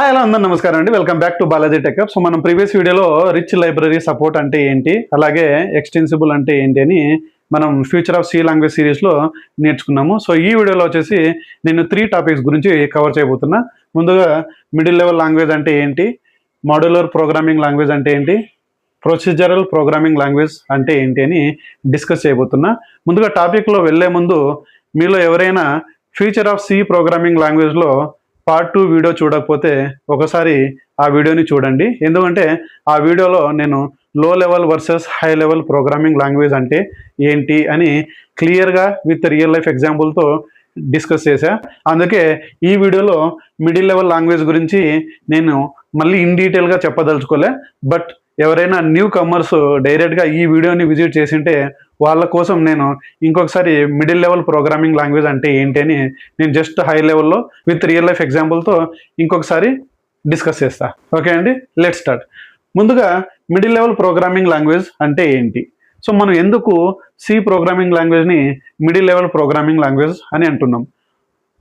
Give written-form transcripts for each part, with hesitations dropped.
Hi hello అందరూ నమస్కారం అండి. Welcome back to Balaji tech up. So మనం ప్రీవియస్ వీడియోలో రిచ్ లైబ్రరీ సపోర్ట్ అంటే ఏంటి, అలాగే ఎక్స్టెన్సిబుల్ అంటే ఏంటి అని మనం ఫ్యూచర్ ఆఫ్ సి లాంగ్వేజ్ సిరీస్లో నేర్చుకున్నాము. సో ఈ వీడియోలో వచ్చేసి నేను 3 టాపిక్స్ గురించి కవర్ చేయబోతున్నా. ముందుగా మిడిల్ లెవెల్ లాంగ్వేజ్ అంటే ఏంటి, మాడ్యులర్ ప్రోగ్రామింగ్ లాంగ్వేజ్ అంటే ఏంటి, ప్రొసీజరల్ ప్రోగ్రామింగ్ లాంగ్వేజ్ అంటే ఏంటి అని డిస్కస్ చేయబోతున్నా. ముందుగా టాపిక్లో వెళ్లే ముందు మీలో ఎవరైనా ఫ్యూచర్ ఆఫ్ సి ప్రోగ్రామింగ్ లాంగ్వేజ్లో పార్ట్ 2 వీడియో చూడకపోతే ఒకసారి ఆ వీడియోని చూడండి. ఎందుకంటే ఆ వీడియోలో నేను లో level versus high level programming language అంటే ఏంటి అని క్లియర్గా విత్ రియల్ లైఫ్ ఎగ్జాంపుల్తో డిస్కస్ చేశా. అందుకే ఈ వీడియోలో మిడిల్ లెవెల్ లాంగ్వేజ్ గురించి నేను మళ్ళీ ఇన్ డీటెయిల్గా చెప్పదలుచుకోలే. బట్ ఎవరైనా న్యూ కమర్స్ డైరెక్ట్గా ఈ వీడియోని విజిట్ చేసింటే వాళ్ళ కోసం నేను ఇంకొకసారి మిడిల్ లెవెల్ ప్రోగ్రామింగ్ లాంగ్వేజ్ అంటే ఏంటి అని నేను జస్ట్ హై లెవెల్లో విత్ రియల్ లైఫ్ ఎగ్జాంపుల్తో ఇంకొకసారి డిస్కస్ చేస్తా. ఓకే అండి, లెట్ స్టార్ట్. ముందుగా మిడిల్ లెవెల్ ప్రోగ్రామింగ్ లాంగ్వేజ్ అంటే ఏంటి? సో మనం ఎందుకు సి ప్రోగ్రామింగ్ లాంగ్వేజ్ని మిడిల్ లెవెల్ ప్రోగ్రామింగ్ లాంగ్వేజ్ అని అంటున్నాం?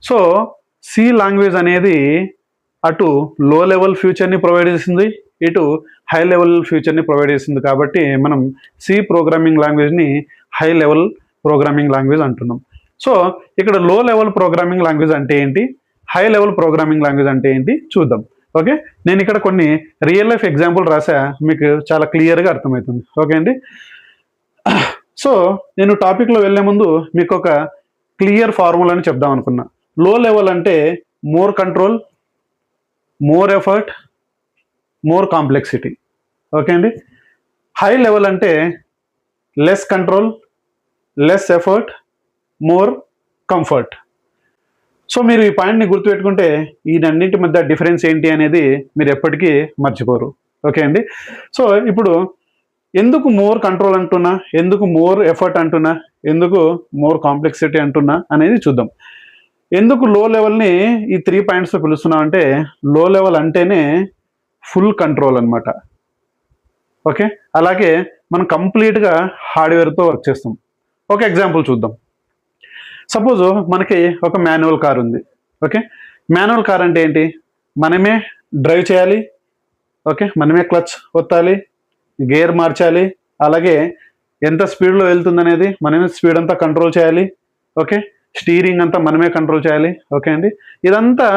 సో సి లాంగ్వేజ్ అనేది అటు లో లెవెల్ ఫ్యూచర్ని ప్రొవైడ్ చేసింది, ఇటు హై లెవెల్ ఫ్యూచర్ని ప్రొవైడ్ చేసింది. కాబట్టి మనం సి ప్రోగ్రామింగ్ లాంగ్వేజ్ని హై లెవెల్ ప్రోగ్రామింగ్ లాంగ్వేజ్ అంటున్నాం. సో ఇక్కడ లో లెవెల్ ప్రోగ్రామింగ్ లాంగ్వేజ్ అంటే ఏంటి, హై లెవెల్ ప్రోగ్రామింగ్ లాంగ్వేజ్ అంటే ఏంటి చూద్దాం. ఓకే, నేను ఇక్కడ కొన్ని రియల్ లైఫ్ ఎగ్జాంపుల్ రాసా, మీకు చాలా క్లియర్గా అర్థమవుతుంది. ఓకే అండి. సో నేను టాపిక్లో వెళ్ళే ముందు మీకు ఒక క్లియర్ ఫార్ములాని చెప్దాం అనుకున్నా. లో లెవెల్ అంటే more control, more effort, more complexity. Okay అండి. హై లెవెల్ అంటే less control, less effort, more comfort. So మీరు ఈ పాయింట్ని గుర్తుపెట్టుకుంటే ఈ రెండింటి మధ్య డిఫరెన్స్ ఏంటి అనేది మీరు ఎప్పటికీ మర్చిపోరు. ఓకే అండి. సో ఇప్పుడు ఎందుకు మోర్ కంట్రోల్ అంటున్నా, ఎందుకు మోర్ ఎఫర్ట్ అంటున్నా, ఎందుకు మోర్ కాంప్లెక్సిటీ అంటున్నా అనేది చూద్దాం. ఎందుకు లో లెవెల్ని ఈ 3 పాయింట్స్తో పిలుస్తున్నాం అంటే, లో లెవెల్ అంటేనే ఫుల్ కంట్రోల్ అనమాట. ఓకే, అలాగే మనం కంప్లీట్గా హార్డ్వేర్తో వర్క్ చేస్తాం. ఒక ఎగ్జాంపుల్ చూద్దాం. సపోజ్ మనకి ఒక మాన్యువల్ కార్ ఉంది. ఓకే, మాన్యువల్ కార్ అంటే ఏంటి, మనమే డ్రైవ్ చేయాలి. ఓకే, మనమే క్లచ్ ఒత్తాలి, గేర్ మార్చాలి, అలాగే ఎంత స్పీడ్లో వెళ్తుంది అనేది మనమే స్పీడ్ అంతా కంట్రోల్ చేయాలి. ఓకే, స్టీరింగ్ అంతా మనమే కంట్రోల్ చేయాలి. ఓకే అండి, ఇదంతా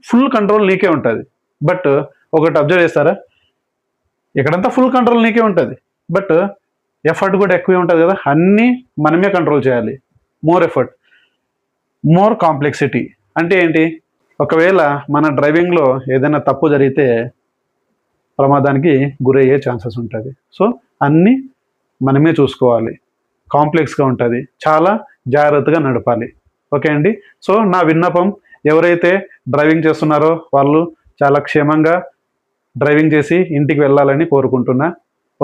ఫుల్ కంట్రోల్ నీకే ఉంటుంది. బట్ ఒకటి అబ్జర్వ్ చేస్తారా, ఇక్కడంతా ఫుల్ కంట్రోల్ నీకే ఉంటుంది, బట్ ఎఫర్ట్ కూడా ఎక్కువే ఉంటుంది కదా. అన్నీ మనమే కంట్రోల్ చేయాలి. మోర్ ఎఫర్ట్, మోర్ కాంప్లెక్సిటీ అంటే ఏంటి, ఒకవేళ మన డ్రైవింగ్లో ఏదైనా తప్పు జరిగితే ప్రమాదానికి గురయ్యే ఛాన్సెస్ ఉంటుంది. సో అన్నీ మనమే చూసుకోవాలి, కాంప్లెక్స్గా ఉంటుంది, చాలా జాగ్రత్తగా నడపాలి. ఓకే అండి. సో నా విన్నపం, ఎవరైతే డ్రైవింగ్ చేస్తున్నారో వాళ్ళు చాలా క్షేమంగా డ్రైవింగ్ చేసి ఇంటికి వెళ్ళాలని కోరుకుంటున్నా.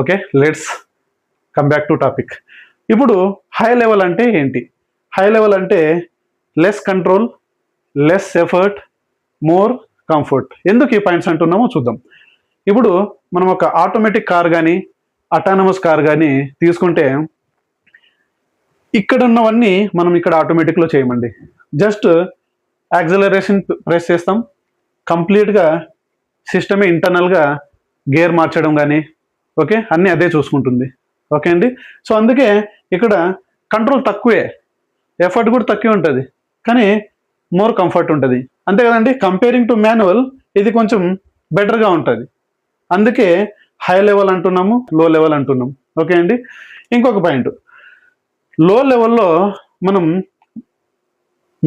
Okay, let's come back to topic. ఇప్పుడు హై లెవెల్ అంటే ఏంటి? హై లెవెల్ అంటే less control, less effort, more comfort. ఎందుకు ఈ పాయింట్స్ అంటున్నామో చూద్దాం. ఇప్పుడు మనం ఒక ఆటోమేటిక్ కార్ కానీ అటానమస్ కార్ కానీ తీసుకుంటే, ఇక్కడ ఉన్నవన్నీ మనం ఇక్కడ ఆటోమేటిక్లో చేయమండి. జస్ట్ యాక్సిలరేషన్ ప్రెస్ చేస్తాం, కంప్లీట్గా సిస్టమే ఇంటర్నల్గా గేర్ మార్చడం కానీ, ఓకే, అన్నీ అదే చూసుకుంటుంది. ఓకే అండి. సో అందుకే ఇక్కడ కంట్రోల్ తక్కువే, ఎఫర్ట్ కూడా తక్కువే ఉంటుంది, కానీ మోర్ కంఫర్ట్ ఉంటుంది. అంతే కదండి. కంపేరింగ్ టు మాన్యువల్ ఇది కొంచెం బెటర్గా ఉంటుంది. అందుకే హై లెవెల్ అంటున్నాము, లో లెవెల్ అంటున్నాం. ఓకే అండి. ఇంకొక పాయింట్, లో లెవెల్లో మనం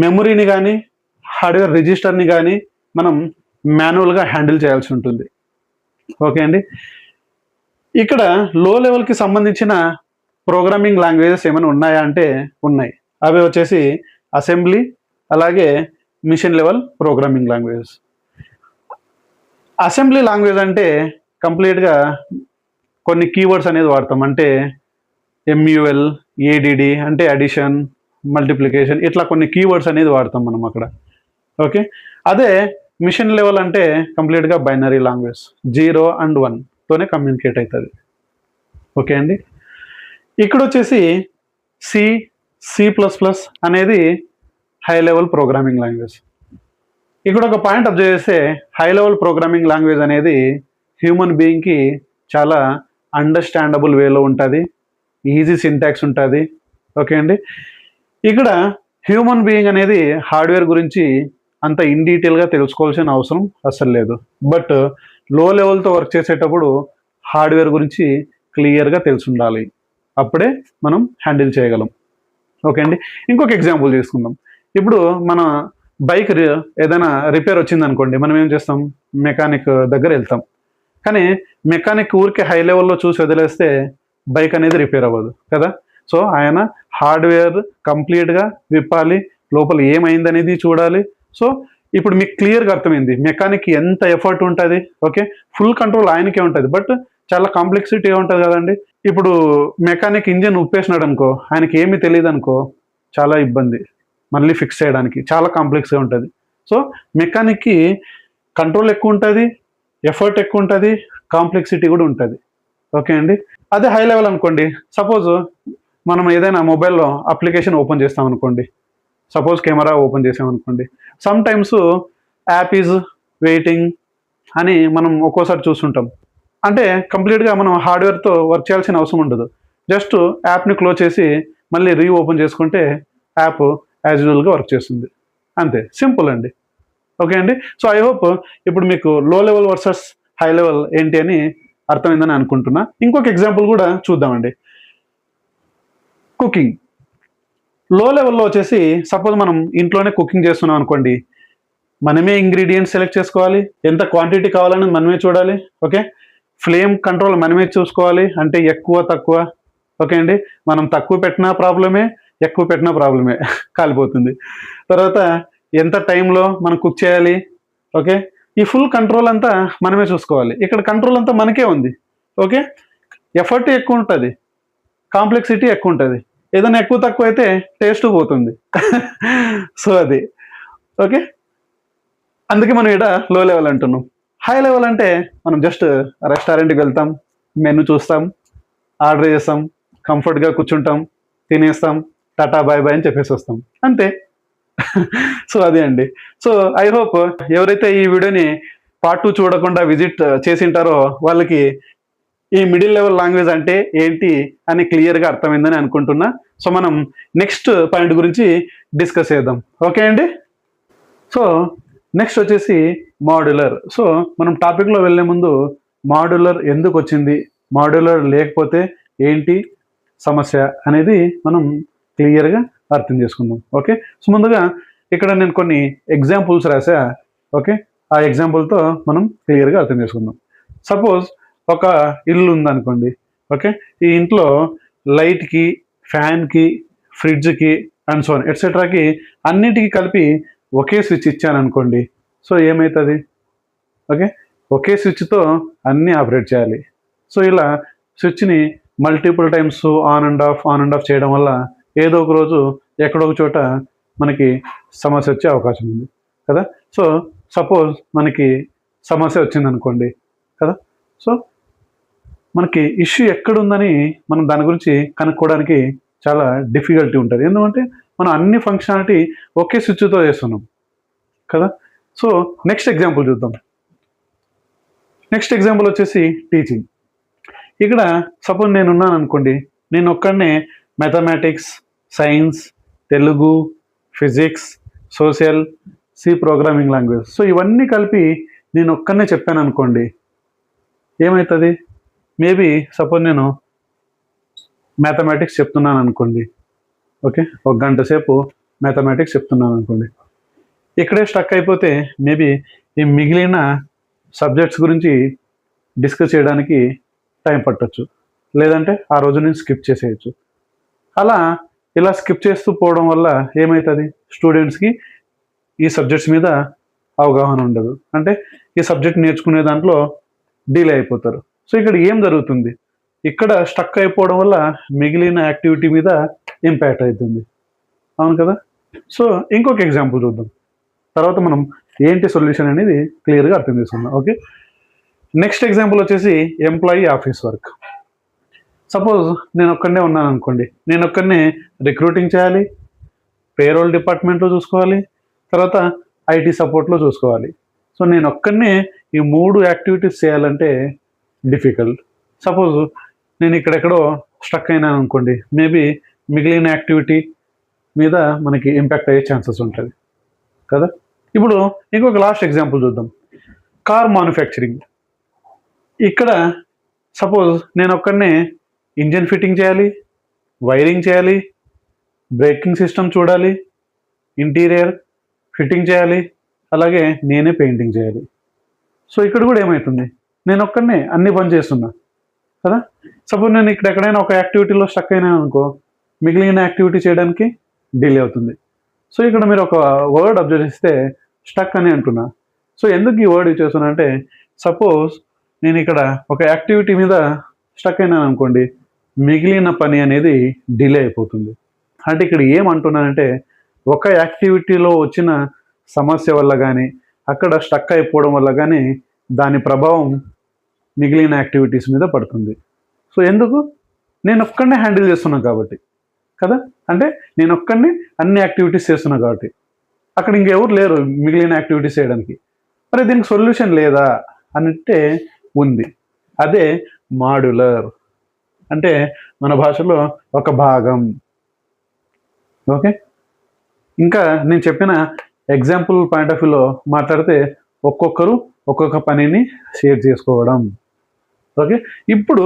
మెమొరీని కానీ హార్డ్వేర్ రిజిస్టర్ని కానీ మనం మాన్యువల్గా హ్యాండిల్ చేయాల్సి ఉంటుంది. ఓకే అండి. ఇక్కడ లో లెవెల్కి సంబంధించిన ప్రోగ్రామింగ్ లాంగ్వేజెస్ ఏమైనా ఉన్నాయా అంటే ఉన్నాయి. అవి వచ్చేసి అసెంబ్లీ, అలాగే machine level programming languages. Assembly language అంటే కంప్లీట్గా కొన్ని కీవర్డ్స్ అనేది వాడతాం. అంటే MUL, ADD అంటే అడిషన్, మల్టిప్లికేషన్, ఇట్లా కొన్ని కీవర్డ్స్ అనేది వాడతాం మనం అక్కడ. ఓకే, అదే మిషన్ లెవెల్ అంటే కంప్లీట్గా బైనరీ లాంగ్వేజ్, 0 and 1తోనే కమ్యూనికేట్ అవుతుంది. ఓకే అండి. ఇక్కడ వచ్చేసి C++ అనేది హై లెవెల్ ప్రోగ్రామింగ్ లాంగ్వేజ్. ఇక్కడ ఒక పాయింట్ అబ్జర్వ్ చేస్తే హై లెవెల్ ప్రోగ్రామింగ్ లాంగ్వేజ్ అనేది హ్యూమన్ బీయింగ్కి చాలా అండర్స్టాండబుల్ వేలో ఉంటుంది, ఈజీ సింటాక్స్ ఉంటుంది. ఓకే అండి. ఇక్కడ హ్యూమన్ బీయింగ్ అనేది హార్డ్వేర్ గురించి అంత ఇన్ డీటెయిల్గా తెలుసుకోవాల్సిన అవసరం అసలు లేదు. బట్ లో లెవెల్తో వర్క్ చేసేటప్పుడు హార్డ్వేర్ గురించి క్లియర్గా తెలిసి ఉండాలి, అప్పుడే మనం హ్యాండిల్ చేయగలం. ఓకే అండి. ఇంకొక ఎగ్జాంపుల్ తీసుకుందాం. ఇప్పుడు మన బైక్ ఏదైనా రిపేర్ వచ్చింది అనుకోండి, మనం ఏం చేస్తాం, మెకానిక్ దగ్గర వెళ్తాం. కానీ మెకానిక్ ఊరికే హై లెవెల్లో చూసి వదిలేస్తే బైక్ అనేది రిపేర్ అవ్వదు కదా. సో ఆయన హార్డ్వేర్ కంప్లీట్గా విప్పాలి, లోపల ఏమైందనేది చూడాలి. సో ఇప్పుడు మీకు క్లియర్గా అర్థమైంది మెకానిక్ ఎంత ఎఫర్ట్ ఉంటుంది. ఓకే, ఫుల్ కంట్రోల్ ఆయనకే ఉంటుంది, బట్ చాలా కాంప్లెక్సిటీ ఉంటుంది కదండి. ఇప్పుడు మెకానిక్ ఇంజిన్ ఉప్పేసినాడు అనుకో, ఆయనకి ఏమీ తెలియదు అనుకో, చాలా ఇబ్బంది మళ్ళీ ఫిక్స్ చేయడానికి, చాలా కాంప్లెక్స్గా ఉంటుంది. సో మెకానిక్కి కంట్రోల్ ఎక్కువ ఉంటుంది, ఎఫర్ట్ ఎక్కువ ఉంటుంది, కాంప్లెక్సిటీ కూడా ఉంటుంది. ఓకే అండి. అదే హై లెవెల్ అనుకోండి, సపోజ్ మనం ఏదైనా మొబైల్లో అప్లికేషన్ ఓపెన్ చేస్తాం అనుకోండి, సపోజ్ కెమెరా ఓపెన్ చేసామనుకోండి, some times app is waiting అని మనం ఒక్కోసారి చూస్తుంటాం. అంటే కంప్లీట్గా మనం హార్డ్వేర్తో వర్క్ చేయాల్సిన అవసరం ఉండదు. జస్ట్ యాప్ని క్లోజ్ చేసి మళ్ళీ ఓపెన్ చేసుకుంటే యాప్ యాజ్ యూజువల్గా వర్క్ చేస్తుంది. అంతే, సింపుల్ అండి. ఓకే అండి. సో ఐ హోప్ ఇప్పుడు మీకు లో లెవెల్ వర్సెస్ హై లెవెల్ ఏంటి అని అర్థమైందని అనుకుంటున్నా. ఇంకొక ఎగ్జాంపుల్ కూడా చూద్దామండి. కుకింగ్. లో లెవెల్లో వచ్చేసి సపోజ్ మనం ఇంట్లోనే కుకింగ్ చేస్తున్నాం అనుకోండి, మనమే ఇంగ్రీడియంట్స్ సెలెక్ట్ చేసుకోవాలి, ఎంత క్వాంటిటీ కావాలని మనమే చూడాలి. ఓకే, ఫ్లేమ్ కంట్రోల్ మనమే చూసుకోవాలి, అంటే ఎక్కువ తక్కువ. ఓకే అండి. మనం తక్కువ పెట్టినా ప్రాబ్లమే, ఎక్కువ పెట్టినా ప్రాబ్లమే, కాలిపోతుంది. తర్వాత ఎంత టైంలో మనం కుక్ చేయాలి. ఓకే, ఈ ఫుల్ కంట్రోల్ అంతా మనమే చూసుకోవాలి. ఇక్కడ కంట్రోల్ అంతా మనకే ఉంది. ఓకే, ఎఫర్ట్ ఎక్కువ ఉంటుంది, కాంప్లెక్సిటీ ఎక్కువ ఉంటుంది. ఏదైనా ఎక్కువ తక్కువ అయితే టేస్ట్ పోతుంది. సో అది ఓకే. అందుకే మనం ఇక్కడ లో లెవెల్ అంటున్నాం. హై లెవెల్ అంటే మనం జస్ట్ రెస్టారెంట్కి వెళ్తాం, మెనూ చూస్తాం, ఆర్డర్ చేస్తాం, కంఫర్ట్గా కూర్చుంటాం, తినేస్తాం, టాటా బాయ్ బాయ్ అని చెప్పేసి వస్తాం, అంతే. సో అదే అండి. సో ఐ హోప్ ఎవరైతే ఈ వీడియోని పార్ట్ 2 చూడకుండా విజిట్ చేసింటారో వాళ్ళకి ఈ మిడిల్ లెవెల్ లాంగ్వేజ్ అంటే ఏంటి అని క్లియర్గా అర్థమైందని అనుకుంటున్నా. సో మనం నెక్స్ట్ పాయింట్ గురించి డిస్కస్ చేద్దాం. ఓకే అండి. సో నెక్స్ట్ వచ్చేసి మాడ్యులర్. సో మనం టాపిక్లో వెళ్ళే ముందు మాడ్యులర్ ఎందుకు వచ్చింది, మాడ్యులర్ లేకపోతే ఏంటి సమస్య అనేది మనం క్లియర్గా అర్థం చేసుకుందాం. ఓకే. సో ముందుగా ఇక్కడ నేను కొన్ని ఎగ్జాంపుల్స్ రాసా. ఓకే, ఆ ఎగ్జాంపుల్తో మనం క్లియర్గా అర్థం చేసుకుందాం. సపోజ్ ఒక ఇల్లు ఉందనుకోండి. ఓకే, ఈ ఇంట్లో లైట్కి, ఫ్యాన్కి, ఫ్రిడ్జ్కి అండ్ సో ఎట్సెట్రాకి అన్నిటికీ కలిపి ఒకే స్విచ్ ఇచ్చాను అనుకోండి. సో ఏమవుతుంది, ఓకే, ఒకే స్విచ్తో అన్నీ ఆపరేట్ చేయాలి. సో ఇలా స్విచ్ని multiple times on and off చేయడం వల్ల ఏదో ఒక రోజు ఎక్కడో ఒక చోట మనకి సమస్య వచ్చే అవకాశం ఉంది కదా. సో సపోజ్ మనకి సమస్య వచ్చింది అనుకోండి కదా. సో మనకి ఇష్యూ ఎక్కడుందని మనం దాని గురించి కనుక్కోవడానికి చాలా డిఫికల్టీ ఉంటుంది. ఎందుకంటే మనం అన్ని ఫంక్షనాలిటీ ఒకే స్విచ్తో చేస్తున్నాం కదా. సో నెక్స్ట్ ఎగ్జాంపుల్ చూద్దాం. నెక్స్ట్ ఎగ్జాంపుల్ వచ్చేసి టీచింగ్. ఇక్కడ సపోజ్ నేను ఉన్నాను అనుకోండి, నేను ఒక్కడనే mathematics, science, Telugu, physics, social, C programming language, so ఇవన్నీ కలిపి నేను ఒక్కడనే చెప్పాను అనుకోండి, ఏమవుతుంది, మేబీ సపోజ్ నేను మ్యాథమెటిక్స్ చెప్తున్నాను అనుకోండి. ఓకే, 1 గంట సేపు మ్యాథమెటిక్స్ చెప్తున్నాను అనుకోండి, ఇక్కడే స్టక్ అయిపోతే మేబీ ఈ మిగిలిన సబ్జెక్ట్స్ గురించి డిస్కస్ చేయడానికి టైం పట్టొచ్చు, లేదంటే ఆ రోజు నేను స్కిప్ చేసేయచ్చు. ఇలా స్కిప్ చేస్తూ పోవడం వల్ల ఏమవుతుంది, స్టూడెంట్స్కి ఈ సబ్జెక్ట్స్ మీద అవగాహన ఉండదు, అంటే ఈ సబ్జెక్ట్ నేర్చుకునే దాంట్లో డీలే అయిపోతారు. సో ఇక్కడ ఏం జరుగుతుంది, ఇక్కడ స్టక్ అయిపోవడం వల్ల మిగిలిన యాక్టివిటీ మీద ఇంపాక్ట్ అవుతుంది, అవును కదా. సో ఇంకొక ఎగ్జాంపుల్ చూద్దాం, తర్వాత మనం ఏంటి సొల్యూషన్ అనేది క్లియర్గా అర్థం చేసుకుందాం. ఓకే, నెక్స్ట్ ఎగ్జాంపుల్ వచ్చేసి ఎంప్లాయీ ఆఫీస్ వర్క్. సపోజ్ నేను ఒక్కడనే ఉన్నాను అనుకోండి, నేను ఒక్కడనే రిక్రూటింగ్ చేయాలి, పేరోల్ డిపార్ట్మెంట్లో చూసుకోవాలి, తర్వాత ఐటీ సపోర్ట్లో చూసుకోవాలి. సో నేను ఒక్కనే ఈ 3 యాక్టివిటీస్ చేయాలంటే డిఫికల్ట్. సపోజ్ నేను ఇక్కడెక్కడో స్ట్రక్ అయినాను అనుకోండి, మేబీ మిగిలిన యాక్టివిటీ మీద మనకి ఇంపాక్ట్ అయ్యే ఛాన్సెస్ ఉంటుంది కదా. ఇప్పుడు ఇంకొక లాస్ట్ ఎగ్జాంపుల్ చూద్దాం. Car manufacturing. ఇక్కడ సపోజ్ నేను ఒక్కనే ఇంజిన్ ఫిట్టింగ్ చేయాలి, వైరింగ్ చేయాలి, బ్రేకింగ్ సిస్టమ్ చూడాలి, ఇంటీరియర్ ఫిట్టింగ్ చేయాలి, అలాగే నేనే పెయింటింగ్ చేయాలి. సో ఇక్కడ కూడా ఏమవుతుంది, నేను ఒక్కనే అన్ని పని చేస్తున్నా కదా. సపోజ్ నేను ఇక్కడ ఎక్కడైనా ఒక యాక్టివిటీలో స్టక్ అయినా అనుకో, మిగిలిన యాక్టివిటీ చేయడానికి డిలే అవుతుంది. సో ఇక్కడ మీరు ఒక వర్డ్ అబ్జర్వ్ చేస్తే స్టక్ అని అంటున్నా. సో ఎందుకు ఈ వర్డ్ యూజ్ చేస్తున్నా అంటే, సపోజ్ నేను ఇక్కడ ఒక యాక్టివిటీ మీద స్టక్ అయినాను అనుకోండి, మిగిలిన పని అనేది డిలే అయిపోతుంది. అంటే ఇక్కడ ఏమంటున్నానంటే, ఒక యాక్టివిటీలో వచ్చిన సమస్య వల్ల కానీ, అక్కడ స్టక్ అయిపోవడం వల్ల కానీ దాని ప్రభావం మిగిలిన యాక్టివిటీస్ మీద పడుతుంది. సో ఎందుకు, నేను ఒక్కడనే హ్యాండిల్ చేస్తున్నాను కాబట్టి కదా. అంటే నేను ఒక్కడిని అన్ని యాక్టివిటీస్ చేస్తున్నా కాబట్టి, అక్కడ ఇంకెవరు లేరు మిగిలిన యాక్టివిటీస్ చేయడానికి. మరి దీనికి సొల్యూషన్ లేదా అంటే ఉంది. అదే మాడ్యులర్. అంటే మన భాషలో ఒక భాగం. ఓకే, ఇంకా నేను చెప్పిన ఎగ్జాంపుల్ పాయింట్ ఆఫ్ వ్యూలో మాట్లాడితే ఒక్కొక్కరు ఒక్కొక్క పనిని షేర్ చేసుకోవడం. ఓకే, ఇప్పుడు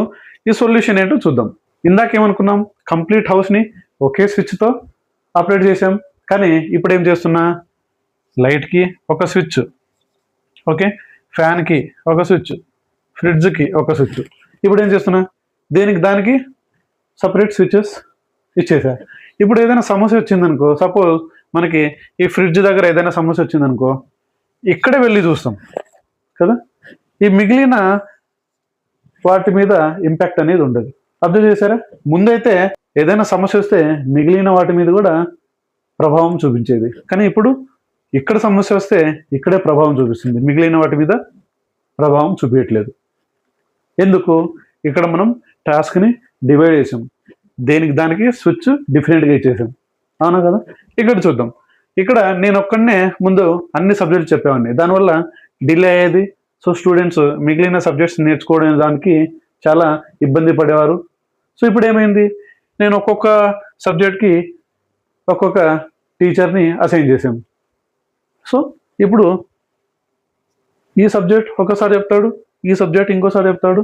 ఈ సొల్యూషన్ ఏంటో చూద్దాం. ఇందాకేమనుకున్నాం, కంప్లీట్ హౌస్ని ఒకే స్విచ్తో ఆపరేట్ చేసాం. కానీ ఇప్పుడు ఏం చేస్తున్నా, లైట్కి ఒక స్విచ్, ఓకే, ఫ్యాన్కి ఒక స్విచ్, ఫ్రిడ్జ్కి ఒక స్విచ్. ఇప్పుడు ఏం చేస్తున్నా, దానికి సపరేట్ స్విచెస్ ఇచ్చేసా. ఇప్పుడు ఏదైనా సమస్య వచ్చిందనుకో, సపోజ్ మనకి ఈ ఫ్రిడ్జ్ దగ్గర ఏదైనా సమస్య వచ్చిందనుకో, ఇక్కడే వెళ్ళి చూస్తాం కదా. ఈ మిగిలిన వాటి మీద ఇంపాక్ట్ అనేది ఉండదు. అబ్జర్వ్ చేశారా, ముందైతే ఏదైనా సమస్య వస్తే మిగిలిన వాటి మీద కూడా ప్రభావం చూపించేది. కానీ ఇప్పుడు ఇక్కడ సమస్య వస్తే ఇక్కడే ప్రభావం చూపిస్తుంది, మిగిలిన వాటి మీద ప్రభావం చూపించట్లేదు. ఎందుకు, ఇక్కడ మనం టాస్క్ని డివైడ్ చేసాం, దానికి స్విచ్ డిఫరెంట్గా ఇచ్చేసాం, అవునా కదా. ఇక్కడ చూద్దాం, ఇక్కడ నేను ఒక్కడనే ముందు అన్ని సబ్జెక్ట్స్ చెప్పేవాడిని, దానివల్ల డిలే అయ్యేది. సో స్టూడెంట్స్ మిగిలిన సబ్జెక్ట్స్ నేర్చుకోవడం దానికి చాలా ఇబ్బంది పడేవారు. సో ఇప్పుడు ఏమైంది, నేను ఒక్కొక్క సబ్జెక్ట్కి ఒక్కొక్క టీచర్ని అసైన్ చేసాం. సో ఇప్పుడు ఈ సబ్జెక్ట్ ఒకసారి చెప్తాడు, ఈ సబ్జెక్ట్ ఇంకోసారి చెప్తాడు,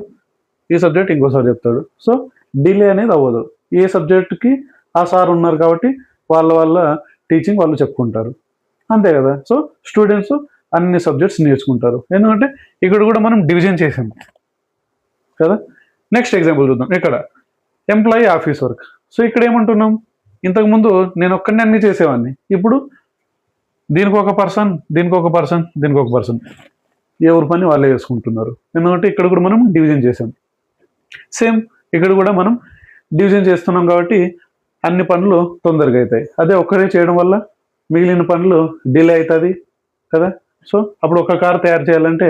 ఈ సబ్జెక్ట్ ఇంకోసారి చెప్తాడు. సో డిలే అనేది అవ్వదు. ఏ సబ్జెక్టుకి ఆ సార్ ఉన్నారు కాబట్టి వాళ్ళ టీచింగ్ వాళ్ళు చెప్పుకుంటారు, అంతే కదా. సో స్టూడెంట్స్ అన్ని సబ్జెక్ట్స్ నేర్చుకుంటారు, ఎందుకంటే ఇక్కడ కూడా మనం డివిజన్ చేసాం కదా. నెక్స్ట్ ఎగ్జాంపుల్ చూద్దాం. ఇక్కడ ఎంప్లాయీ ఆఫీస్ వర్క్. సో ఇక్కడ ఏమంటున్నాం, ఇంతకుముందు నేను ఒక్కడిని అన్ని చేసేవాడిని, ఇప్పుడు దీనికి ఒక పర్సన్, దీనికి ఒక పర్సన్, దీనికి ఒక పర్సన్, ఎవరి పని వాళ్ళే చేసుకుంటున్నారు, ఎందుకంటే ఇక్కడ కూడా మనం డివిజన్ చేసాం. సేమ్ ఇక్కడ కూడా మనం డివిజన్ చేస్తున్నాం కాబట్టి అన్ని పనులు తొందరగా అవుతాయి. అదే ఒక్కడే చేయడం వల్ల మిగిలిన పనులు డిలే అవుతుంది కదా. సో అప్పుడు ఒక కార్ తయారు చేయాలంటే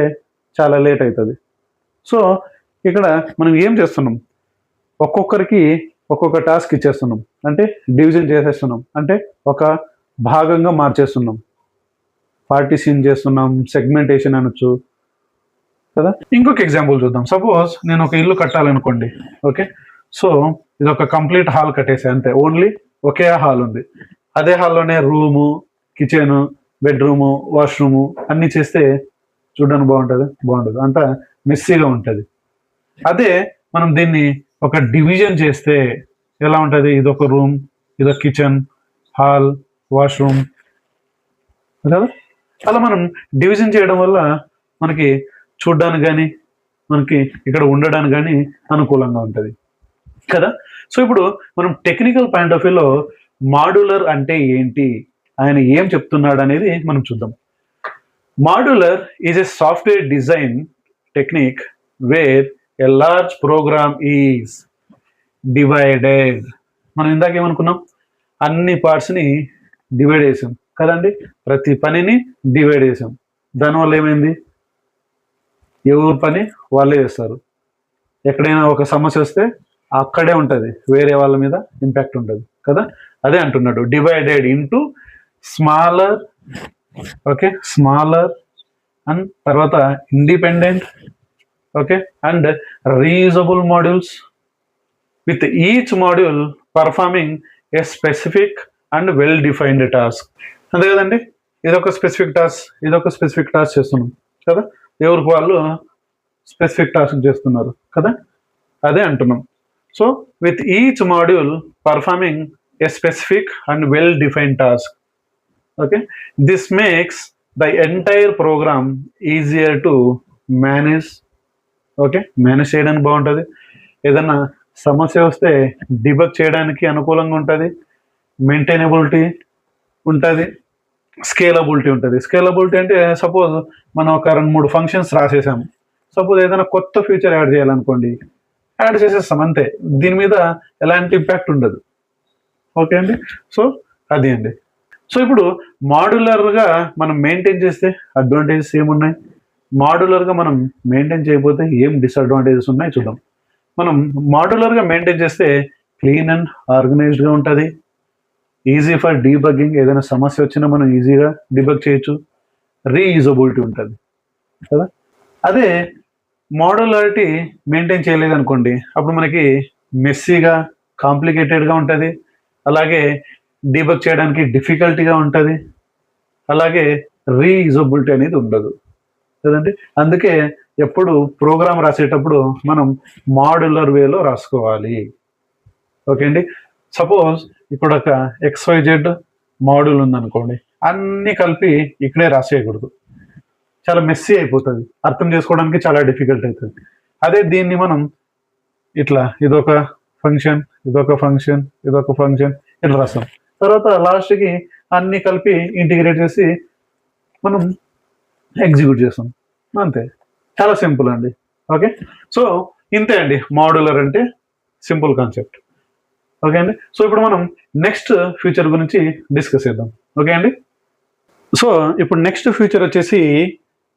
చాలా లేట్ అవుతుంది. సో ఇక్కడ మనం ఏం చేస్తున్నాం, ఒక్కొక్కరికి ఒక్కొక్క టాస్క్ ఇచ్చేస్తున్నాం, అంటే డివిజన్ చేసేస్తున్నాం, అంటే ఒక భాగంగా మార్చేస్తున్నాం, పార్టీషన్ చేస్తున్నాం, సెగ్మెంటేషన్ అనొచ్చు కదా. ఇంకొక ఎగ్జాంపుల్ చూద్దాం. సపోజ్ నేను ఒక ఇల్లు కట్టాలనుకోండి, ఓకే. సో ఇది ఒక కంప్లీట్ హాల్ కట్టేసా, అంతే, ఓన్లీ ఒకే హాల్ ఉంది. అదే హాల్లోనే రూము, కిచెను, బెడ్రూము, వాష్రూము అన్నీ చేస్తే చూడడానికి బాగుంటుంది, అంతా మెస్సీగా ఉంటుంది. అదే మనం దీన్ని ఒక డివిజన్ చేస్తే ఎలా ఉంటుంది, ఇదొక రూమ్, ఇదొక కిచెన్, హాల్, వాష్రూమ్ కదా. అలా మనం డివిజన్ చేయడం వల్ల మనకి చూడడానికి కానీ మనకి ఇక్కడ ఉండడానికి కానీ అనుకూలంగా ఉంటుంది కదా. సో ఇప్పుడు మనం టెక్నికల్ పాయింట్ ఆఫ్ వ్యూలో మాడ్యులర్ అంటే ఏంటి, ఆయన ఏం చెప్తున్నాడు అనేది మనం చూద్దాం. Modular is a software design technique where a large program is divided. మనం ఇందాక ఏమనుకున్నాం, అన్ని పార్ట్స్ని డివైడ్ చేసాం కదండి, ప్రతి పనిని డివైడ్ చేసాం. దానివల్ల ఏమైంది, ఎవరి పని వాళ్ళే చేస్తారు. ఎక్కడైనా ఒక సమస్య వస్తే అక్కడే ఉంటుంది, వేరే వాళ్ళ మీద ఇంపాక్ట్ ఉంటుంది కదా. అదే అంటున్నాడు, divided into smaller okay, smaller and తర్వాత independent, okay, and reusable modules with each module performing a specific and well defined task. అంతే కదండి, ఇదొక స్పెసిఫిక్ టాస్క్ చేస్తున్నాం కదా, ఎవరికి వాళ్ళు స్పెసిఫిక్ టాస్క్ చేస్తున్నారు కదా, అదే అంటున్నాం. So with each module performing a specific and well defined task. Okay, this makes the entire program easier to manage. Okay, manage చేయడానికి బాగుంటుంది, ఏదన్నా సమస్య వస్తే డిబగ్ చేయడానికి అనుకూలంగా ఉంటుంది, మెయింటైనబిలిటీ ఉంటుంది, స్కేలబిలిటీ ఉంటుంది. స్కేలబిలిటీ అంటే సపోజ్ మనం ఒక 2-3 ఫంక్షన్స్ రాసేసాము, సపోజ్ ఏదైనా కొత్త ఫీచర్ యాడ్ చేయాలనుకోండి, యాడ్ చేసేస్తాం అంతే, దీని మీద ఎలాంటి ఇంపాక్ట్ ఉండదు. ఓకే అండి, సో అది అండి. సో ఇప్పుడు మాడ్యులర్గా మనం మెయింటైన్ చేస్తే అడ్వాంటేజెస్ ఏమున్నాయి, మాడ్యులర్గా మనం మెయింటైన్ చేయకపోతే ఏం డిసడ్వాంటేజెస్ ఉన్నాయి చూద్దాం. మనం మాడ్యులర్గా మెయింటైన్ చేస్తే క్లీన్ అండ్ ఆర్గనైజ్డ్గా ఉంటుంది, ఈజీ ఫర్ డీబగ్గింగ్, ఏదైనా సమస్య వచ్చినా మనం ఈజీగా డిబగ్ చేయొచ్చు, రీయూజబిలిటీ ఉంటుంది కదా. అదే మాడ్యులారిటీ మెయింటైన్ చేయలేదనుకోండి, అప్పుడు మనకి మెస్సీగా కాంప్లికేటెడ్గా ఉంటుంది, అలాగే డీబగ్ చేయడానికి డిఫికల్టీగా ఉంటుంది, అలాగే రీయూజబిలిటీ అనేది ఉండదు కదండి. అందుకే ఎప్పుడు ప్రోగ్రామ్ రాసేటప్పుడు మనం మాడ్యులర్ వేలో రాసుకోవాలి. ఓకే అండి, సపోజ్ ఇక్కడ ఒక XYZ మాడ్యూల్ ఉందనుకోండి, అన్నీ కలిపి ఇక్కడే రాసేయకూడదు, చాలా మెస్సీ అయిపోతుంది, అర్థం చేసుకోవడానికి చాలా డిఫికల్ట్ అవుతుంది. అదే దీన్ని మనం ఇట్లా ఇదొక ఫంక్షన్, ఇదొక ఫంక్షన్, ఇదొక ఫంక్షన్ ఇట్లా రాస్తాం, తర్వాత లాస్ట్కి అన్నీ కలిపి ఇంటిగ్రేట్ చేసి మనం ఎగ్జిక్యూట్ చేస్తాం, అంతే, చాలా సింపుల్ అండి. ఓకే, సో ఇంతే అండి మాడ్యులర్ అంటే, సింపుల్ కాన్సెప్ట్. ఓకే అండి, సో ఇప్పుడు మనం నెక్స్ట్ ఫ్యూచర్ గురించి డిస్కస్ చేద్దాం. ఓకే అండి, సో ఇప్పుడు నెక్స్ట్ ఫ్యూచర్ వచ్చేసి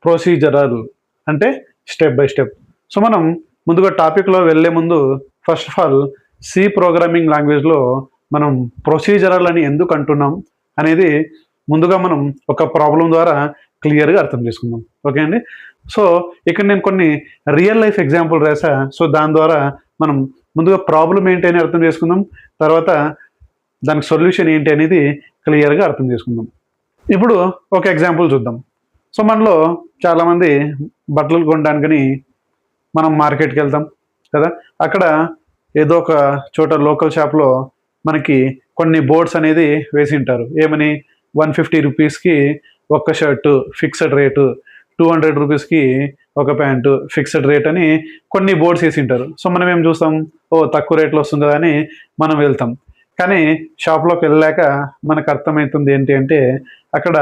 ప్రొసీజరల్, అంటే స్టెప్ బై స్టెప్. సో మనం ముందుగా టాపిక్లో వెళ్ళే ముందు first of all C programming లాంగ్వేజ్లో మనం ప్రొసీజరల్ అని ఎందుకు అంటున్నాం అనేది ముందుగా మనం ఒక ప్రాబ్లం ద్వారా క్లియర్గా అర్థం చేసుకుందాం. ఓకే అండి, సో ఇక్కడ నేను కొన్ని రియల్ లైఫ్ ఎగ్జాంపుల్ రాసా, సో దాని ద్వారా మనం ముందుగా ప్రాబ్లం ఏంటి అని అర్థం చేసుకుందాం, తర్వాత దానికి సొల్యూషన్ ఏంటి అనేది క్లియర్గా అర్థం చేసుకుందాం. ఇప్పుడు ఒక ఎగ్జాంపుల్ చూద్దాం. సో మనలో చాలామంది బట్టలు కొనడానికని మనం మార్కెట్కి వెళ్తాం కదా, అక్కడ ఏదో ఒక చోట లోకల్ షాప్లో మనకి కొన్ని బోర్డ్స్ అనేది వేసి ఉంటారు, ఏమని 150 రూపీస్కి ఒక్క షర్టు ఫిక్స్డ్ రేటు, 200 రూపీస్కి ఒక ప్యాంటు ఫిక్స్డ్ రేట్ అని కొన్ని బోర్డ్స్ వేసి ఉంటారు. సో మనం ఏం చూస్తాం, ఓ తక్కువ రేట్లో వస్తుంది కదా అని మనం వెళ్తాం. కానీ షాప్లోకి వెళ్ళాక మనకు అర్థమవుతుంది ఏంటి అంటే, అక్కడ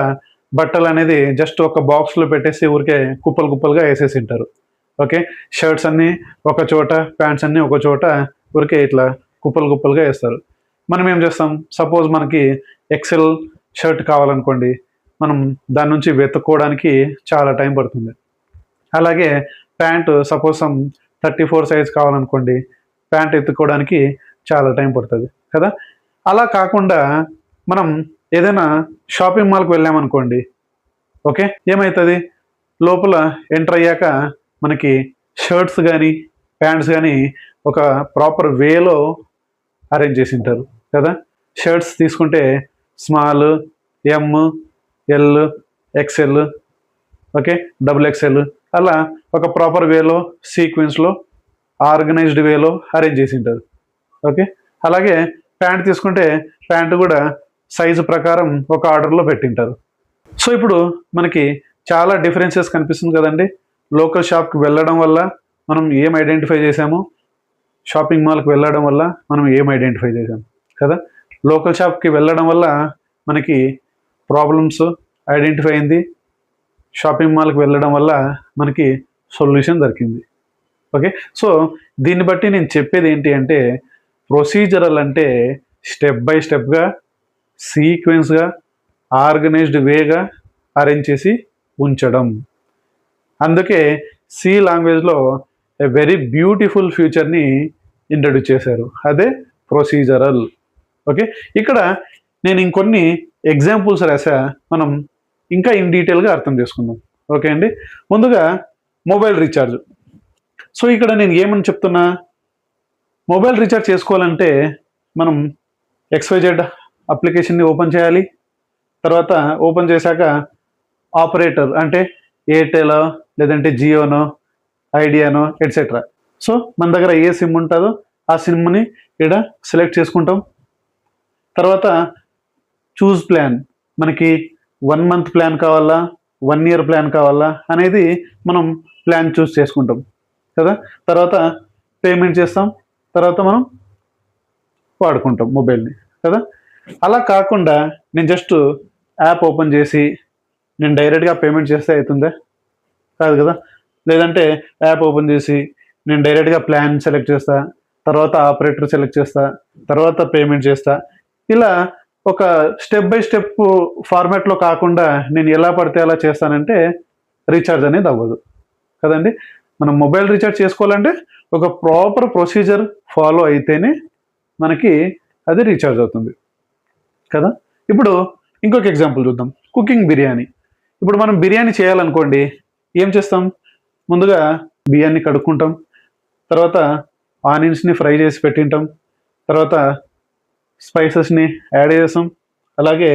బట్టలు అనేది జస్ట్ ఒక బాక్స్లో పెట్టేసి ఊరికే కుప్పలు కుప్పలుగా వేసేసి ఉంటారు. ఓకే, షర్ట్స్ అన్నీ ఒక చోట, ప్యాంట్స్ అన్నీ ఒక చోట ఊరికే ఇట్లా కుప్పలు కుప్పలుగా వేస్తారు. మనం ఏం చేస్తాం, సపోజ్ మనకి ఎక్సెల్ షర్ట్ కావాలనుకోండి, మనం దాని నుంచి వెతుక్కోవడానికి చాలా టైం పడుతుంది. అలాగే ప్యాంటు సపోజ్ 34 సైజ్ కావాలనుకోండి, ప్యాంట్ ఎత్తుకోవడానికి చాలా టైం పడుతుంది కదా. అలా కాకుండా మనం ఏదైనా షాపింగ్ మాల్కి వెళ్ళామనుకోండి, ఓకే, ఏమవుతుంది, లోపల ఎంటర్ అయ్యాక మనకి షర్ట్స్ కానీ ప్యాంట్స్ కానీ ఒక ప్రాపర్ వేలో అరేంజ్ చేసి ఉంటారు కదా. షర్ట్స్ తీసుకుంటే స్మాల్, ఎమ్, ఎల్, ఎక్స్ఎల్, ఓకే, XXL అలా ఒక ప్రాపర్ వేలో సీక్వెన్స్లో ఆర్గనైజ్డ్ వేలో అరేంజ్ చేసి ఉంటారు. ఓకే, అలాగే ప్యాంట్ తీసుకుంటే ప్యాంటు కూడా సైజు ప్రకారం ఒక ఆర్డర్లో పెట్టింటారు. సో ఇప్పుడు మనకి చాలా డిఫరెన్సెస్ కనిపిస్తుంది కదండి. లోకల్ షాప్కి వెళ్ళడం వల్ల మనం ఏం ఐడెంటిఫై చేసాము, షాపింగ్ మాల్కి వెళ్ళడం వల్ల మనం ఏం ఐడెంటిఫై చేసాం కదా. లోకల్ షాప్కి వెళ్ళడం వల్ల మనకి ప్రాబ్లమ్స్ ఐడెంటిఫై అయింది, షాపింగ్ మాల్కి వెళ్ళడం వల్ల మనకి సొల్యూషన్ దొరికింది. ఓకే, సో దీన్ని బట్టి నేను చెప్పేది ఏంటి అంటే, ప్రొసీజరల్ అంటే స్టెప్ బై స్టెప్గా, సీక్వెన్స్గా, ఆర్గనైజ్డ్ వేగా అరేంజ్ చేసి ఉంచడం. అందుకే సి లాంగ్వేజ్లో ఏ వెరీ బ్యూటిఫుల్ ఫ్యూచర్ని ఇంట్రడ్యూస్ చేశారు, అదే ప్రొసీజరల్. ఓకే, ఇక్కడ నేను ఇంకొన్ని ఎగ్జాంపుల్స్ రాసా. మనం ఇంకా ఇన్ డీటెయిల్గా అర్థం చేసుకుందాం. ఓకే అండి. ముందుగా మొబైల్ రీఛార్జ్. సో ఇక్కడ నేను ఏమని చెప్తున్నా, మొబైల్ రీఛార్జ్ చేసుకోవాలంటే మనం XYZ అప్లికేషన్ని ఓపెన్ చేయాలి. తర్వాత ఓపెన్ చేశాక ఆపరేటర్ అంటే ఎయిర్టెలో లేదంటే జియోనో ఐడియానో ఎట్సెట్రా. సో మన దగ్గర ఏ సిమ్ ఉంటుందో ఆ సిమ్ని ఇక్కడ సెలెక్ట్ చేసుకుంటాం. తర్వాత చూస్ ప్లాన్, మనకి 1 మంత్ ప్లాన్ కావాలా 1 ఇయర్ ప్లాన్ కావాలా అనేది మనం ప్లాన్ చూస్ చేసుకుంటాం కదా. తర్వాత పేమెంట్ చేస్తాం, తర్వాత మనం వాడుకుంటాం మొబైల్ని కదా. అలా కాకుండా నేను జస్ట్ యాప్ ఓపెన్ చేసి నేను డైరెక్ట్గా పేమెంట్ చేస్తే అవుతుందా? కాదు కదా. లేదంటే యాప్ ఓపెన్ చేసి నేను డైరెక్ట్గా ప్లాన్ సెలెక్ట్ చేస్తా, తర్వాత ఆపరేటర్ సెలెక్ట్ చేస్తా, తర్వాత పేమెంట్ చేస్తా. ఇలా ఒక స్టెప్ బై స్టెప్ ఫార్మాట్లో కాకుండా నేను ఎలా పడితే అలా చేస్తానంటే రీఛార్జ్ అనేది అవ్వదు కదండి. మనం మొబైల్ రీఛార్జ్ చేసుకోవాలంటే ఒక ప్రాపర్ ప్రొసీజర్ ఫాలో అయితేనే మనకి అది రీఛార్జ్ అవుతుంది కదా. ఇప్పుడు ఇంకొక ఎగ్జాంపుల్ చూద్దాం, కుకింగ్ బిర్యానీ. ఇప్పుడు మనం బిర్యానీ చేయాలనుకోండి, ఏం చేస్తాం? ముందుగా బియ్యాన్ని కడుక్కుంటాం, తర్వాత ఆనియన్స్ని ఫ్రై చేసి పెట్టింటాం, తర్వాత స్పైసెస్ని యాడ్ చేస్తాం, అలాగే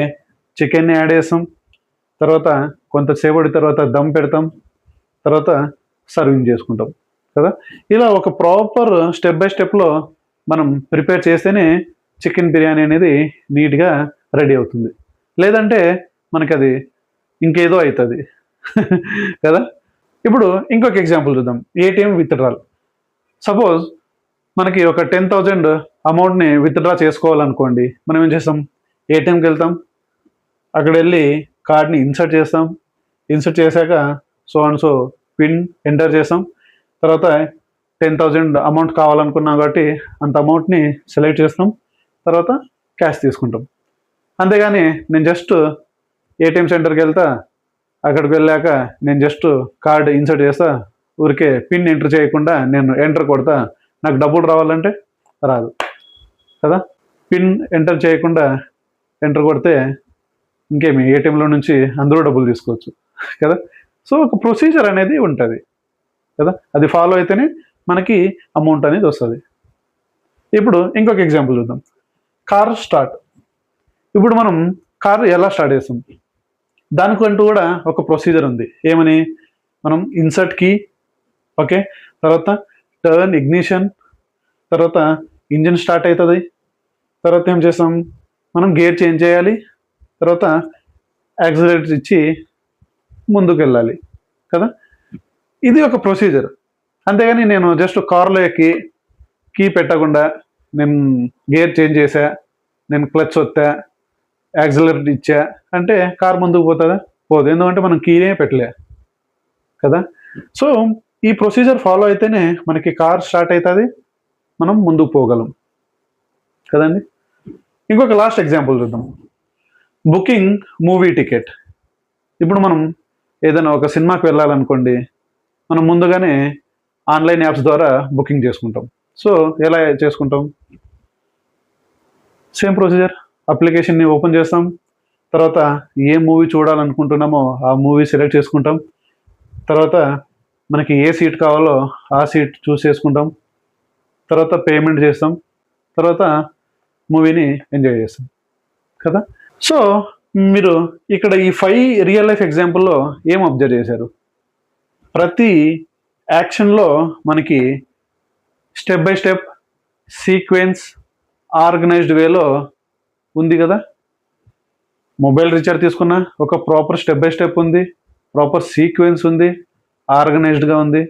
చికెన్ని యాడ్ చేస్తాం, తర్వాత కొంతసేపటి తర్వాత దమ్ పెడతాం, తర్వాత సర్వింగ్ చేసుకుంటాం కదా. ఇలా ఒక ప్రాపర్ స్టెప్ బై స్టెప్లో మనం ప్రిపేర్ చేస్తేనే చికెన్ బిర్యానీ అనేది నీట్గా రెడీ అవుతుంది. లేదంటే మనకి అది ఇంకేదో అవుతుంది కదా. ఇప్పుడు ఇంకొక ఎగ్జాంపుల్ చూద్దాం, ఏటీఎం విత్డ్రాల్. సపోజ్ మనకి ఒక 10,000 అమౌంట్ని విత్డ్రా చేసుకోవాలనుకోండి, మనం ఏం చేస్తాం? ఏటీఎంకి వెళ్తాం, అక్కడ వెళ్ళి కార్డ్ని ఇన్సర్ట్ చేస్తాం, ఇన్సర్ట్ చేశాక సో పిన్ ఎంటర్ చేస్తాం, తర్వాత 10,000 అమౌంట్ కావాలనుకున్నాం కాబట్టి అంత అమౌంట్ని సెలెక్ట్ చేస్తాం, తర్వాత క్యాష్ తీసుకుంటాం. అంతేగాని నేను జస్ట్ ఏటీఎం సెంటర్కి వెళ్తా, అక్కడికి వెళ్ళాక నేను జస్ట్ కార్డ్ ఇన్సర్ట్ చేస్తా, ఊరికే పిన్ ఎంటర్ చేయకుండా నేను ఎంటర్ కొడతా, నాకు డబ్బులు రావాలంటే రాదు కదా. పిన్ ఎంటర్ చేయకుండా ఎంటర్ కొడితే ఇంకేమి ఏటీఎంలో నుంచి అందరూ డబ్బులు తీసుకోవచ్చు కదా. సో ఒక ప్రొసీజర్ అనేది ఉంటుంది కదా, అది ఫాలో అయితేనే మనకి అమౌంట్ అనేది వస్తుంది. ఇప్పుడు ఇంకొక ఎగ్జాంపుల్ చూద్దాం, కార్ స్టార్ట్. ఇప్పుడు మనం కార్ ఎలా స్టార్ట్ చేస్తాం? దానికంటూ కూడా ఒక ప్రొసీజర్ ఉంది. ఏమని? మనం ఇన్సర్ట్ కీ, ఓకే, తర్వాత టర్న్ ఇగ్నిషన్, తర్వాత ఇంజిన్ స్టార్ట్ అవుతుంది, తర్వాత ఏం చేస్తాం? మనం గేర్ చేంజ్ చేయాలి, తర్వాత యాక్సిలరేటర్ ఇచ్చి ముందుకు వెళ్ళాలి కదా. ఇది ఒక ప్రొసీజర్. అంతేగాని నేను జస్ట్ కార్లో ఎక్కి కీ పెట్టకుండా నేను గేర్ చేంజ్ చేసా, నేను క్లచ్ వత్తా, యాక్సిలరేటర్ ఇచ్చా అంటే కార్ ముందుకు పోతుందా? పోదు. ఎందుకంటే మనం కీనే పెట్టలే కదా. సో ఈ ప్రొసీజర్ ఫాలో అయితేనే మనకి కార్ స్టార్ట్ అవుతుంది, మనం ముందుకు పోగలం కదండి. ఇంకొక లాస్ట్ ఎగ్జాంపుల్ చూద్దాం, బుకింగ్ మూవీ టికెట్. ఇప్పుడు మనం ఏదైనా ఒక సినిమాకి వెళ్ళాలనుకోండి, మనం ముందుగానే ఆన్లైన్ యాప్స్ ద్వారా బుకింగ్ చేసుకుంటాం. సో ఎలా చేసుకుంటాం? Same procedure. అప్లికేషన్ని ఓపెన్ చేస్తాం, తర్వాత ఏ మూవీ చూడాలనుకుంటున్నామో ఆ మూవీ సెలెక్ట్ చేసుకుంటాం, తర్వాత మనకి ఏ సీట్ కావాలో ఆ సీట్ చూస్ చేసుకుంటాం, తర్వాత పేమెంట్ చేస్తాం, తర్వాత మూవీని ఎంజాయ్ చేస్తాం కదా. సో మీరు ఇక్కడ ఈ 5 రియల్ లైఫ్ ఎగ్జాంపుల్లో ఏం అబ్జర్వ్ చేశారు? ప్రతి యాక్షన్లో మనకి step by step sequence organised వేలో ఉంది కదా. మొబైల్ రీఛార్జ్ తీసుకున్నా ఒక ప్రాపర్ స్టెప్ బై స్టెప్ ఉంది, ప్రాపర్ సీక్వెన్స్ ఉంది, ఆర్గనైజ్డ్గా ఉంది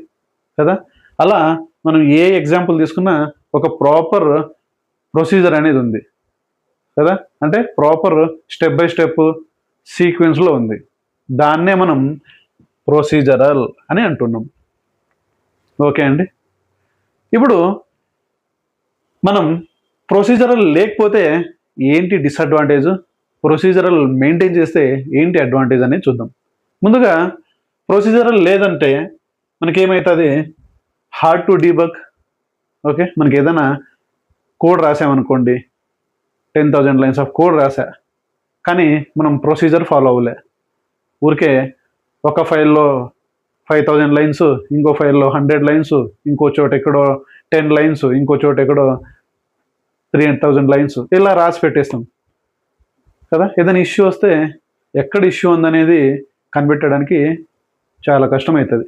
కదా. అలా మనం ఏ ఎగ్జాంపుల్ తీసుకున్నా ఒక ప్రాపర్ ప్రొసీజర్ అనేది ఉంది కదా. అంటే ప్రాపర్ స్టెప్ బై స్టెప్ సీక్వెన్స్లో ఉంది. దాన్నే మనం ప్రొసీజరల్ అని అంటున్నాం. ఓకే అండి. ఇప్పుడు మనం ప్రొసీజరల్ లేకపోతే ఏంటి డిసడ్వాంటేజ్, ప్రొసీజరల్ మెయింటైన్ చేస్తే ఏంటి అడ్వాంటేజ్ అనేది చూద్దాం. ముందుగా ప్రొసీజరల్ లేదంటే మనకేమవుతుంది? Hard to debug. ఓకే, మనకి ఏదైనా కోడ్ రాసామనుకోండి, 10,000 లైన్స్ ఆఫ్ కోడ్ రాసా, కానీ మనం ప్రొసీజర్ ఫాలో అవ్వలే, ఊరికే ఒక ఫైల్లో 5000 లైన్స్, ఇంకో ఫైల్లో 100 లైన్స్, ఇంకో చోట ఎక్కడో 10 లైన్స్, ఇంకో చోట ఎక్కడో 3000 లైన్స్ ఇలా రాసి పెట్టేస్తాం కదా. ఏదైనా ఇష్యూ వస్తే ఎక్కడ ఇష్యూ ఉందనేది కనిపెట్టడానికి చాలా కష్టమవుతుంది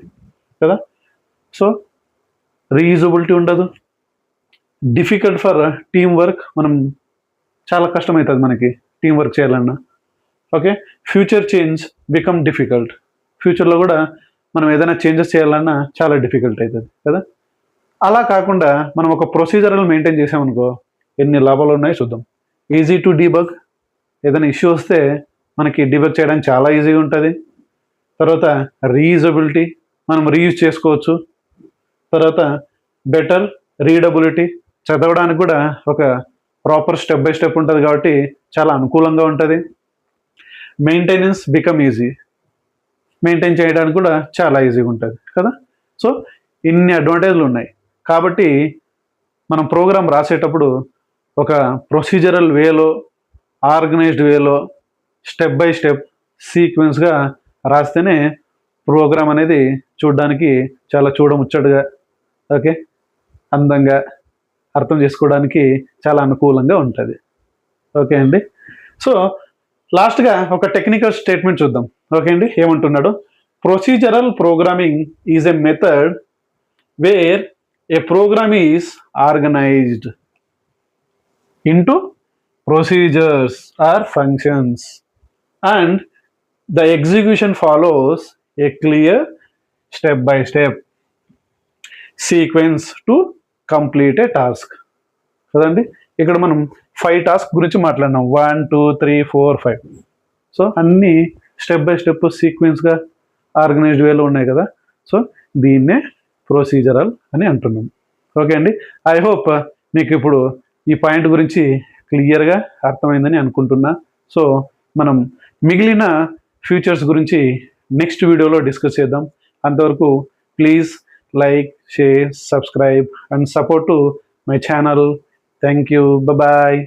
కదా. సో రీయూజబిలిటీ ఉండదు, డిఫికల్ట్ ఫర్ టీమ్ వర్క్, మనం చాలా కష్టమవుతుంది మనకి టీం వర్క్ చేయాలన్నా. Okay, future change become difficult, ఫ్యూచర్లో కూడా మనం ఏదైనా చేంజెస్ చేయాలన్నా చాలా డిఫికల్ట్ అవుతుంది కదా. అలా కాకుండా మనం ఒక ప్రొసీజరల్ మెయింటైన్ చేసామనుకో ఎన్ని లాభాలు ఉన్నాయో చూద్దాం. ఈజీ టు డీబగ్, ఏదైనా ఇష్యూ వస్తే మనకి డీబగ్ చేయడానికి చాలా ఈజీగా ఉంటుంది. తర్వాత రీయూజబిలిటీ, మనం రీయూజ్ చేసుకోవచ్చు. తర్వాత బెటర్ రీడబిలిటీ, చదవడానికి కూడా ఒక ప్రాపర్ స్టెప్ బై స్టెప్ ఉంటుంది కాబట్టి చాలా అనుకూలంగా ఉంటుంది. మెయింటెనెన్స్ బికమ్ ఈజీ, మెయింటైన్ చేయడానికి కూడా చాలా ఈజీగా ఉంటుంది కదా. సో ఇన్ని అడ్వాంటేజ్లు ఉన్నాయి కాబట్టి మనం ప్రోగ్రామ్ రాసేటప్పుడు ఒక ప్రొసీజరల్ వేలో, ఆర్గనైజ్డ్ వేలో, స్టెప్ బై స్టెప్ సీక్వెన్స్గా రాస్తేనే ప్రోగ్రామ్ అనేది చూడడానికి చాలా చూడముచ్చటగా, ఓకే, అందంగా, అర్థం చేసుకోవడానికి చాలా అనుకూలంగా ఉంటుంది. ఓకే అండి. సో లాస్ట్గా ఒక టెక్నికల్ స్టేట్మెంట్ చూద్దాం. ఓకే అండి, ఏమంటున్నాడు? Procedural programming is a method where a program is organized into procedures or functions and the execution follows a clear step by step sequence to complete a task. కదండి, ఇక్కడ మనం 5 task గురించి మాట్లాడినాం, 1 2 3 4 5. So అన్నీ step by step సీక్వెన్స్గా organised వేలో ఉన్నాయి కదా. So దీన్నే ప్రొసీజరల్ అని అంటున్నాం. ఓకే అండి, ఐ హోప్ మీకు ఇప్పుడు ఈ పాయింట్ గురించి క్లియర్గా అర్థమైందని అనుకుంటున్నా. సో మనం మిగిలిన ఫీచర్స్ గురించి నెక్స్ట్ వీడియోలో డిస్కస్ చేద్దాం. అంతవరకు please like, share, subscribe and support to my channel. Thank you, bye.